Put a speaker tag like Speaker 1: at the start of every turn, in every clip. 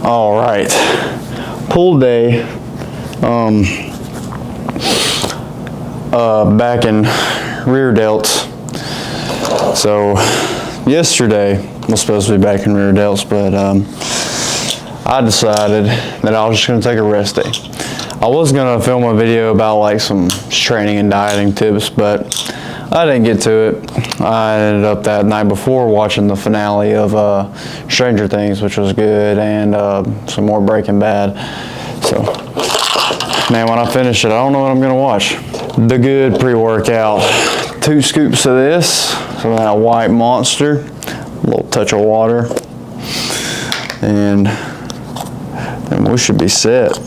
Speaker 1: All right, pull day. Back in rear delts. So yesterday was supposed to be back in rear delts, but I decided that I was just gonna take a rest day. I was gonna film a video about like some training and dieting tips, but I didn't get to it. I ended up that night before watching the finale of Stranger Things, which was good, and some more Breaking Bad. So, man, when I finish it, I don't know what I'm gonna watch. The good pre-workout, 2 scoops of this, some of that white Monster, a little touch of water, and then we should be set.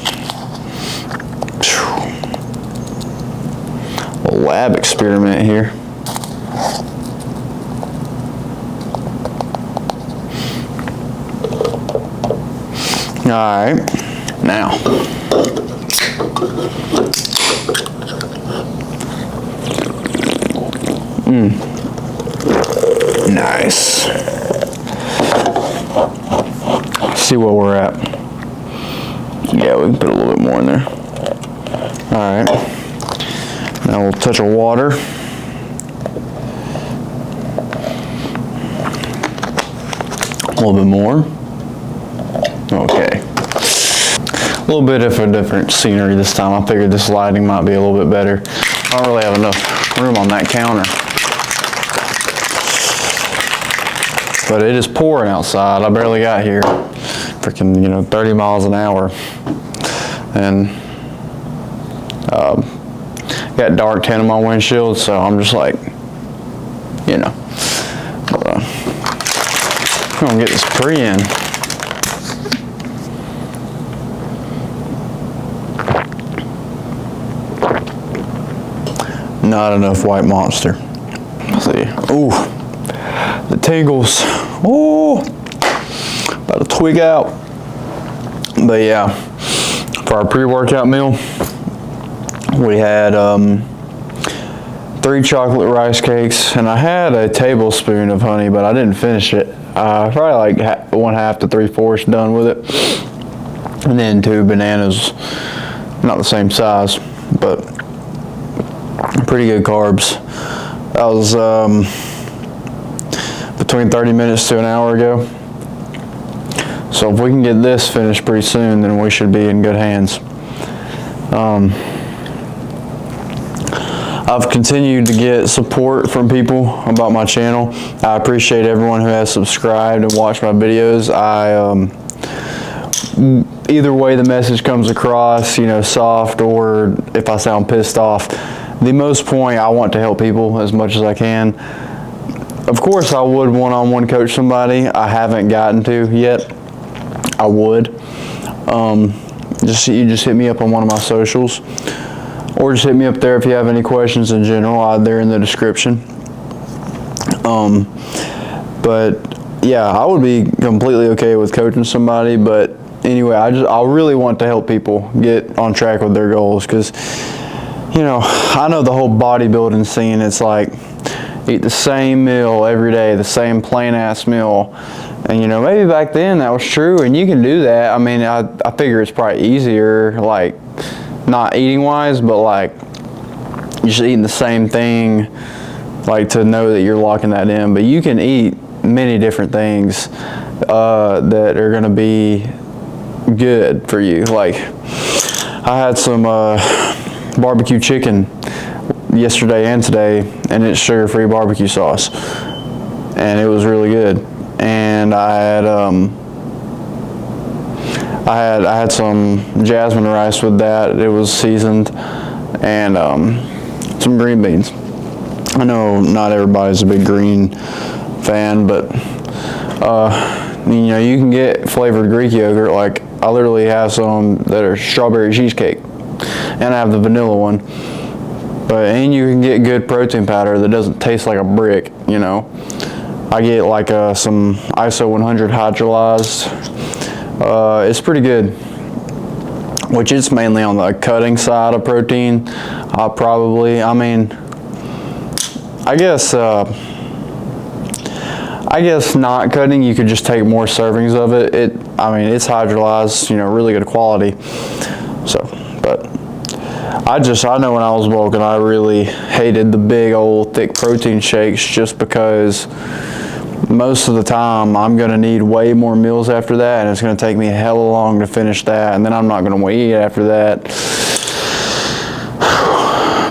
Speaker 1: A lab experiment here. All right, now. Nice. See where we're at. Yeah, we can put a little bit more in there. All right. Now we'll touch of water. A little bit more. Okay. A little bit of a different scenery this time. I figured this lighting might be a little bit better. I don't really have enough room on that counter. But it is pouring outside. I barely got here. Freaking, 30 miles an hour. And got dark tint on my windshield, so I'm just like, I'm gonna get this pre in. Not enough white Monster. Let's see. Ooh, the tingles. Ooh, about to twig out. But yeah, for our pre-workout meal, we had 3 chocolate rice cakes, and I had a tablespoon of honey, but I didn't finish it. Probably like 1/2 to 3/4 done with it. And then 2 bananas, not the same size, but pretty good carbs. That was between 30 minutes to an hour ago. So if we can get this finished pretty soon, then we should be in good hands. I've continued to get support from people about my channel. I appreciate everyone who has subscribed and watched my videos. Either way the message comes across, soft, or if I sound pissed off, the most point, I want to help people as much as I can. Of course, I would one-on-one coach somebody. I haven't gotten to yet. I would. You just hit me up on one of my socials, or just hit me up there if you have any questions in general. They're in the description. But yeah, I would be completely okay with coaching somebody. But anyway, I really want to help people get on track with their goals, because I know the whole bodybuilding scene. It's like eat the same meal every day, the same plain ass meal. And maybe back then that was true, and you can do that. I mean, I figure it's probably easier, like, not eating wise, but like just eating the same thing, like, to know that you're locking that in. But you can eat many different things that are going to be good for you. Like, I had some barbecue chicken yesterday and today, and it's sugar-free barbecue sauce, and it was really good. And I had some jasmine rice with that. It was seasoned, and some green beans. I know not everybody's a big green fan, but you can get flavored Greek yogurt. Like, I literally have some that are strawberry cheesecake, and I have the vanilla one. And you can get good protein powder that doesn't taste like a brick. I get like some ISO 100 hydrolyzed. It's pretty good, which is mainly on the cutting side of protein. I guess I guess not cutting, you could just take more servings of it. I mean, it's hydrolyzed, you know, really good quality. So, but I know when I was bulking, I really hated the big old thick protein shakes just because most of the time I'm gonna need way more meals after that, and it's gonna take me hella long to finish that, and then I'm not gonna want to eat after that.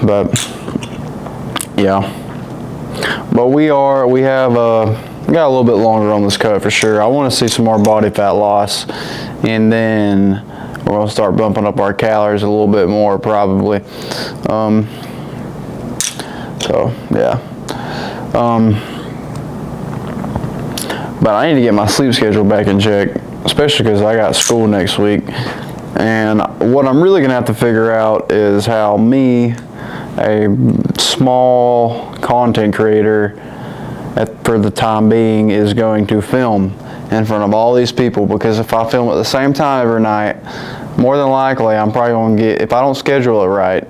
Speaker 1: But yeah, but we have got a little bit longer on this cut for sure. I want to see some more body fat loss, and then we're gonna start bumping up our calories a little bit more probably. So yeah. But I need to get my sleep schedule back in check, especially because I got school next week. And what I'm really gonna have to figure out is how me, a small content creator for the time being, is going to film in front of all these people, because if I film at the same time every night, more than likely I'm probably gonna get, if I don't schedule it right,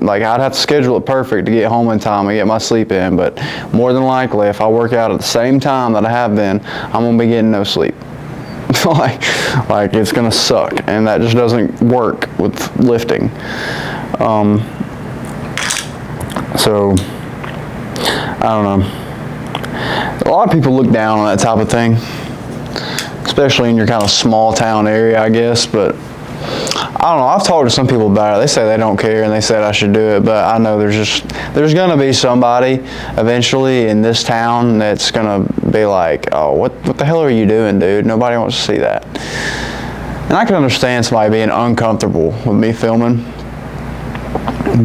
Speaker 1: like I'd have to schedule it perfect to get home in time and get my sleep in, but more than likely if I work out at the same time that I have been, I'm gonna be getting no sleep. like it's gonna suck, and that just doesn't work with lifting. So I don't know. A lot of people look down on that type of thing, especially in your kind of small town area, I guess, but I don't know. I've talked to some people about it. They say they don't care, and they said I should do it, but I know there's going to be somebody eventually in this town that's going to be like, oh, what the hell are you doing, dude? Nobody wants to see that. And I can understand somebody being uncomfortable with me filming,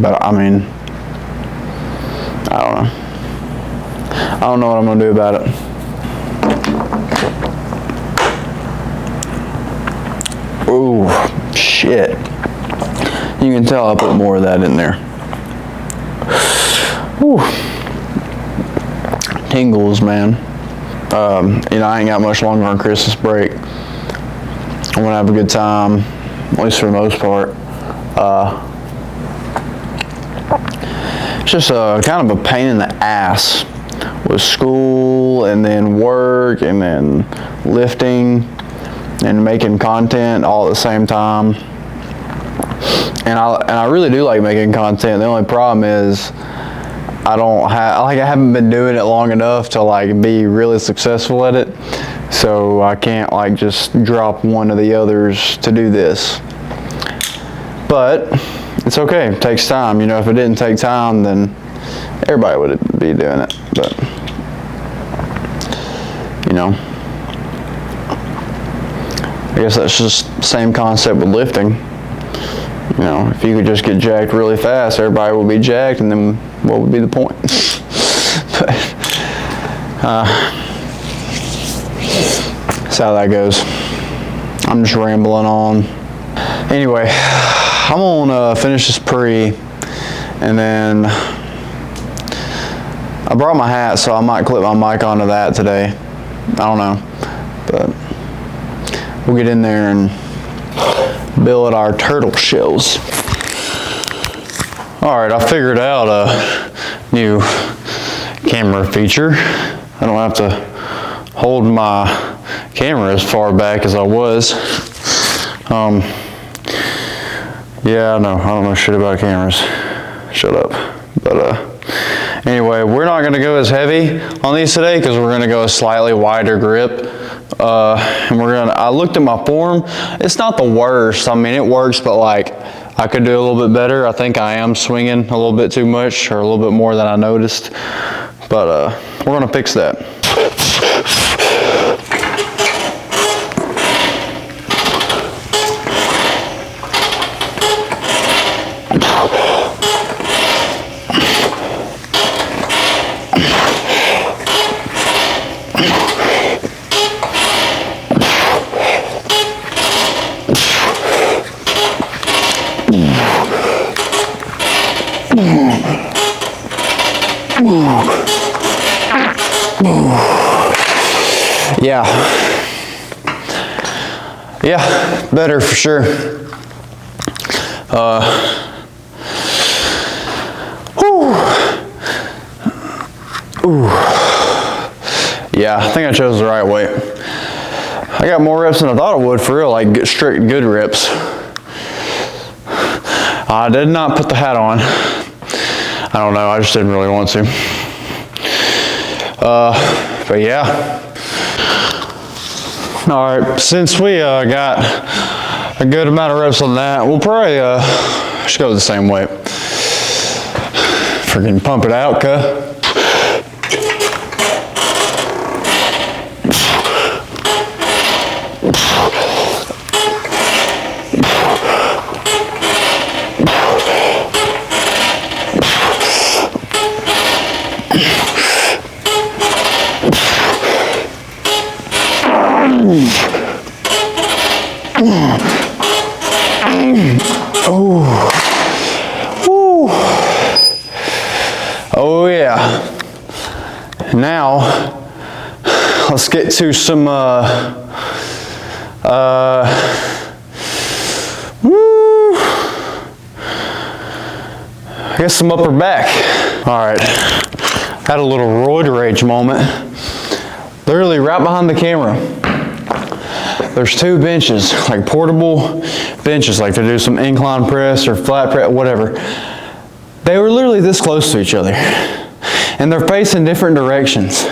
Speaker 1: but I mean, I don't know. I don't know what I'm going to do about it. Ooh, shit. You can tell I put more of that in there. Ooh. Tingles, man. You know, I ain't got much longer on Christmas break. I'm going to have a good time, at least for the most part. It's just kind of a pain in the ass with school and then work and then lifting and making content all at the same time. And I really do like making content. The only problem is I haven't been doing it long enough to like be really successful at it. So I can't like just drop one of the others to do this. But it's okay, it takes time. You know, if it didn't take time, then everybody would be doing it. But, you know, I guess that's just the same concept with lifting. You know, if you could just get jacked really fast, everybody would be jacked, and then what would be the point? But, that's how that goes. I'm just rambling on. Anyway, I'm gonna finish this pre, and then I brought my hat, so I might clip my mic onto that today. I don't know, but we'll get in there and build our turtle shells. All right, I figured out a new camera feature. I don't have to hold my camera as far back as I was. Yeah, I don't know shit about cameras. Shut up. But anyway, we're not gonna go as heavy on these today because we're gonna go a slightly wider grip. And I looked at my form. It's not the worst. I mean, it works, but like I could do a little bit better. I think I am swinging a little bit too much, or a little bit more than I noticed. But we're gonna fix that. Yeah, better for sure. Yeah, I think I chose the right weight. I got more reps than I thought I would, for real, like strict good reps. I did not put the hat on. I don't know, I just didn't really want to. But yeah. All right, since we got a good amount of reps on that, we'll probably just go the same way. Freaking pump it out, cuh. Oh yeah. Now let's get to some I guess some upper back. All right, had a little roid rage moment. Literally right behind the camera. There's two benches, like portable benches, like to do some incline press or flat press, whatever. They were literally this close to each other, and they're facing different directions.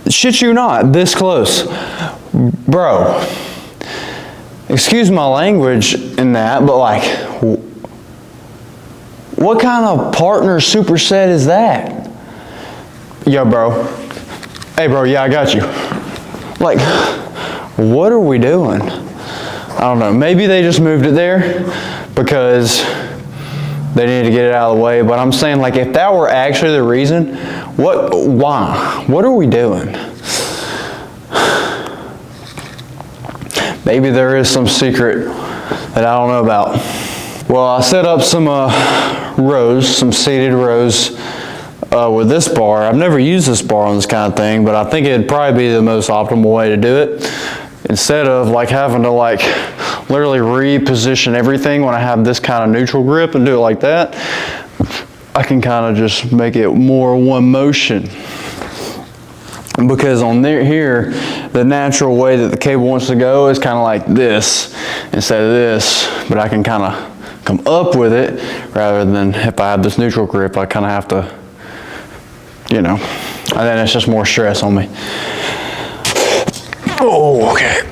Speaker 1: Shit you not, this close. Bro, excuse my language in that, but like, what kind of partner superset is that? Yo, bro. Hey, bro, yeah, I got you. Like, what are we doing? I don't know. Maybe they just moved it there because they need to get it out of the way. But I'm saying, like, if that were actually the reason, why? What are we doing? Maybe there is some secret that I don't know about. Well, I set up some rows, some seated rows with this bar. I've never used this bar on this kind of thing, but I think it'd probably be the most optimal way to do it. Instead of like having to like literally reposition everything when I have this kind of neutral grip and do it like that, I can kind of just make it more one motion. Because on here, the natural way that the cable wants to go is kind of like this instead of this, but I can kind of come up with it rather than if I have this neutral grip, I kind of have to, you know, and then it's just more stress on me. Oh, okay.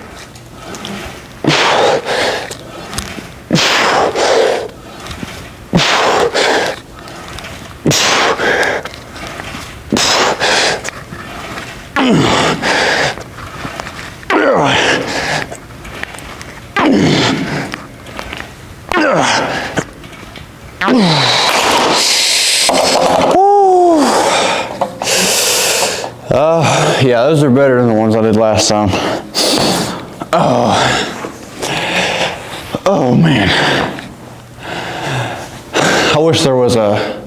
Speaker 1: Yeah, those are better than the ones I did last time. Oh man. I wish there was a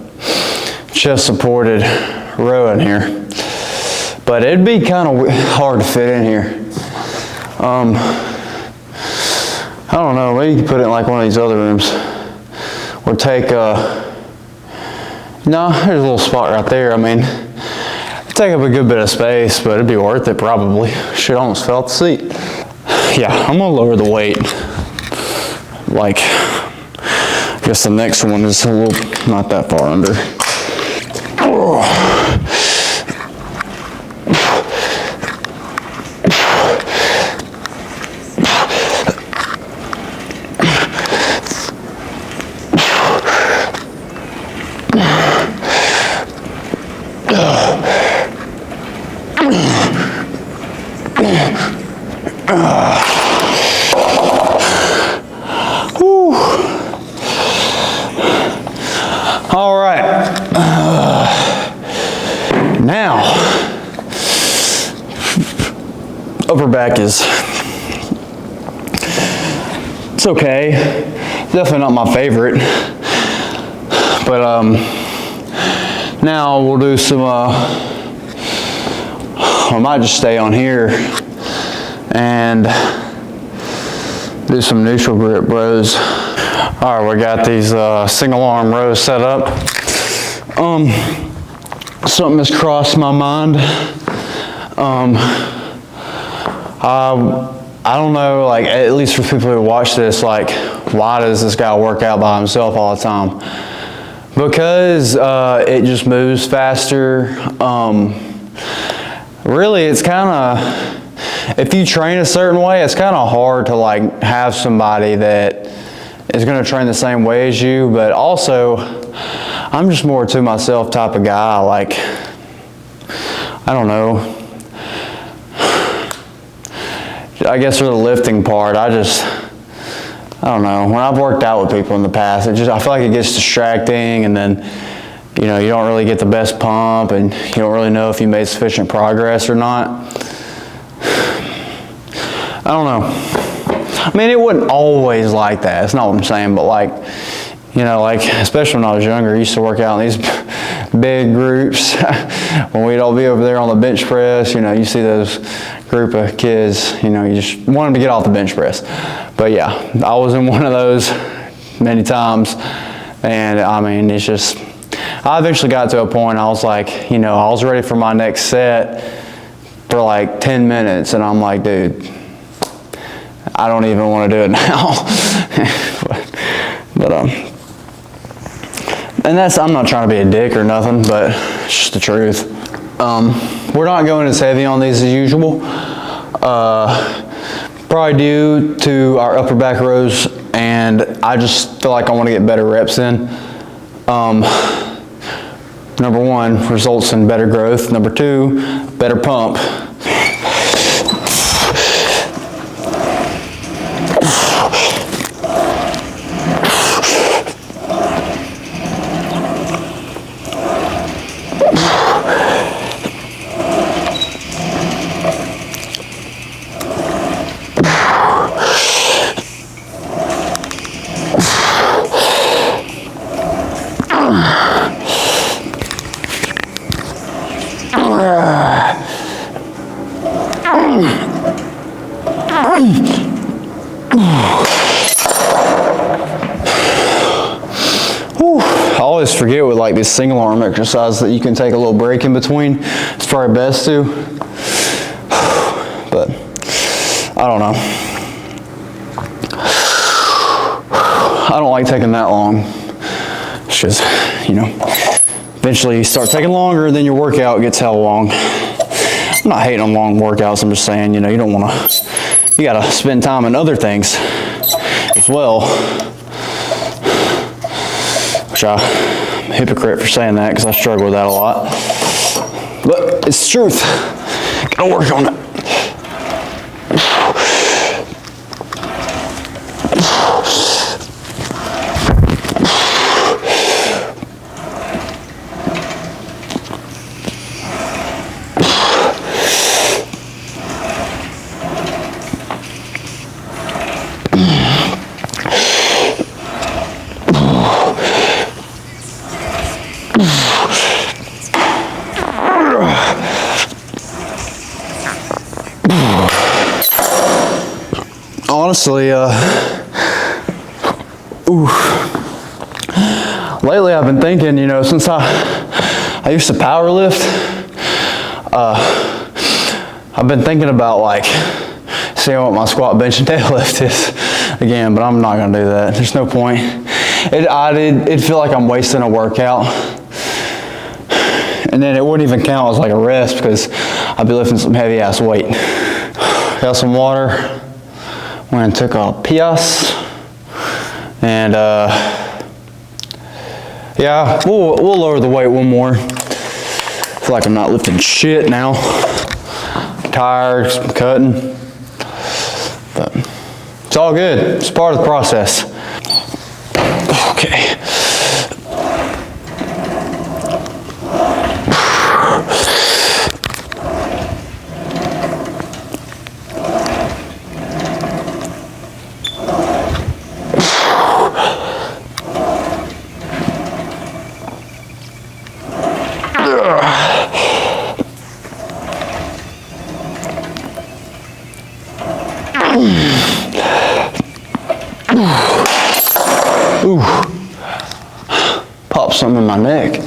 Speaker 1: chest supported row in here, but it'd be kind of hard to fit in here. I don't know, maybe you could put it in like one of these other rooms, or take no, there's a little spot right there. I mean, take up a good bit of space, but it'd be worth it probably. Shit, almost fell off the seat. Yeah, I'm gonna lower the weight. Like, I guess the next one is a little, not that far under. All right. Now, upper back is, it's okay. Definitely not my favorite. But now we'll do some, I might just stay on here and do some neutral grip rows. All right, we got these single arm rows set up. something has crossed my mind. I don't know, like, at least for people who watch this, like, why does this guy work out by himself all the time? Because it just moves faster. Really, it's kind of, if you train a certain way, it's kind of hard to like have somebody that is going to train the same way as you. But also, I'm just more to myself type of guy. Like, I don't know. I guess for the lifting part, I don't know. When I've worked out with people in the past, I feel like it gets distracting, and then, you know, you don't really get the best pump, and you don't really know if you made sufficient progress or not. I don't know. I mean, it wasn't always like that. That's not what I'm saying, but like, you know, like, especially when I was younger, I used to work out in these big groups. When we'd all be over there on the bench press, you know, you see those group of kids, you know, you just want them to get off the bench press. But yeah, I was in one of those many times, and I mean, it's just, I eventually got to a point, I was like, you know, I was ready for my next set for like 10 minutes, and I'm like, dude, I don't even want to do it now. but and that's, I'm not trying to be a dick or nothing, but it's just the truth. We're not going as heavy on these as usual. Probably due to our upper back rows, and I just feel like I want to get better reps in. Number one, results in better growth. Number two, better pump. I always forget with like these single arm exercises that you can take a little break in between. It's probably best to, but I don't know. I don't like taking that long. It's just, you know, eventually you start taking longer, then your workout gets hella long. I'm not hating on long workouts, I'm just saying, you know, you don't want to, you got to spend time on other things as well. Which I'm a hypocrite for saying that because I struggle with that a lot. But it's the truth. Gotta work on it. Honestly, lately I've been thinking, you know, since I used to power lift, I've been thinking about like seeing what my squat, bench, and deadlift is again, but I'm not gonna do that. There's no point. It'd feel like I'm wasting a workout, and then it wouldn't even count as like a rest because I'd be lifting some heavy ass weight. Got some water. Went and took a piss, and yeah, we'll lower the weight one more. I feel like I'm not lifting shit now. I'm tired, I'm cutting, but it's all good. It's part of the process. Okay. Ooh, popped something in my neck.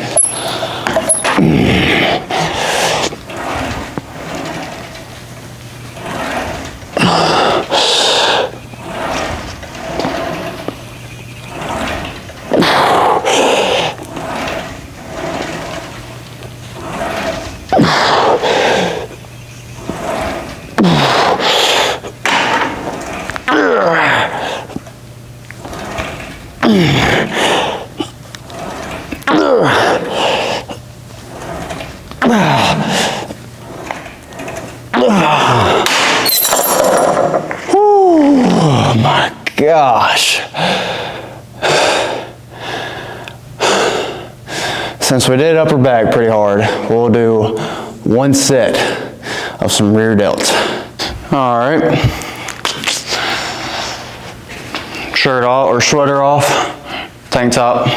Speaker 1: Oh my gosh. Since we did upper back pretty hard, we'll do one set of some rear delts. All right. Shirt off or sweater off, tank top.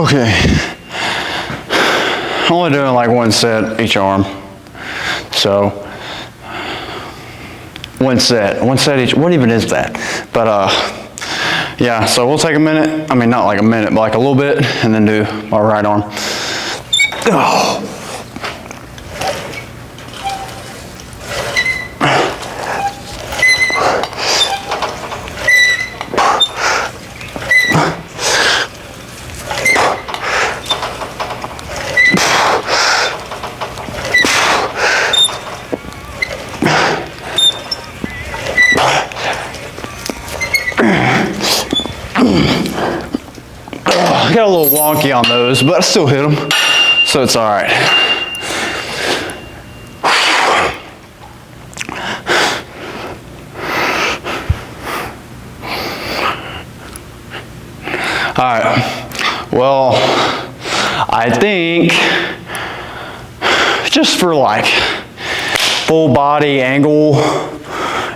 Speaker 1: Okay, I'm only doing like one set each arm, so one set each. What even is that? But yeah, so we'll take a minute. I mean, not like a minute, but like a little bit, and then do my right arm. Oh. I got a little wonky on those, but I still hit them, so it's all right. All right, well, I think just for like full body angle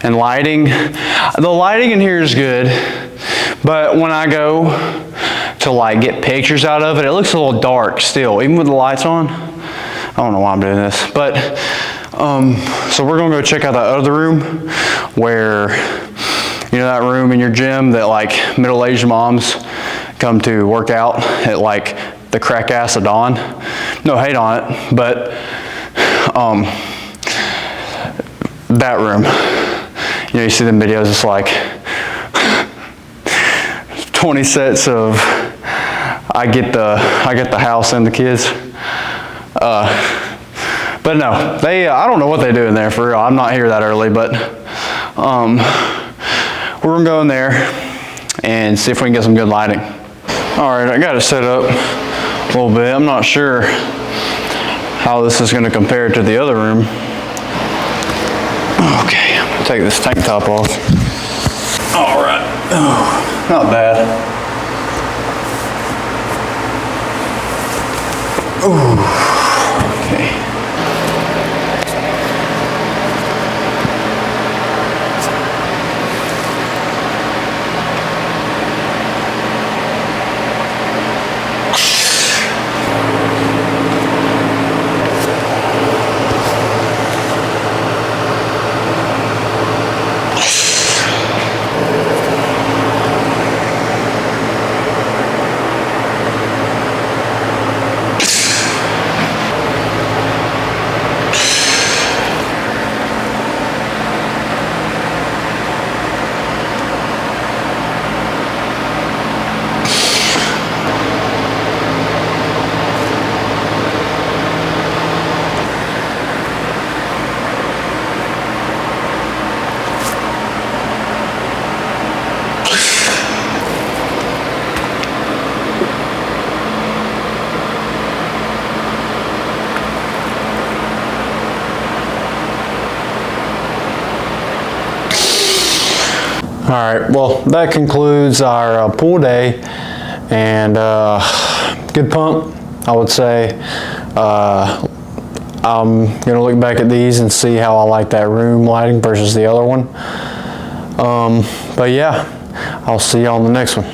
Speaker 1: and lighting, the lighting in here is good, but when I go to like get pictures out of it, it looks a little dark still, even with the lights on. I don't know why I'm doing this, but so we're gonna go check out that other room where, you know, that room in your gym that like middle-aged moms come to work out at like the crack ass of dawn. No hate on it, but that room, you know, you see the videos, it's like 20 sets of I get the house and the kids. But no, they I don't know what they do in there for real. I'm not here that early, but we're gonna go in there and see if we can get some good lighting. All right, I got it set up a little bit. I'm not sure how this is gonna compare to the other room. Okay, take this tank top off. All right, oh, not bad. Ooh, okay. All right, well, that concludes our pool day, and good pump, I would say. I'm going to look back at these and see how I like that room lighting versus the other one. But yeah, I'll see you on the next one.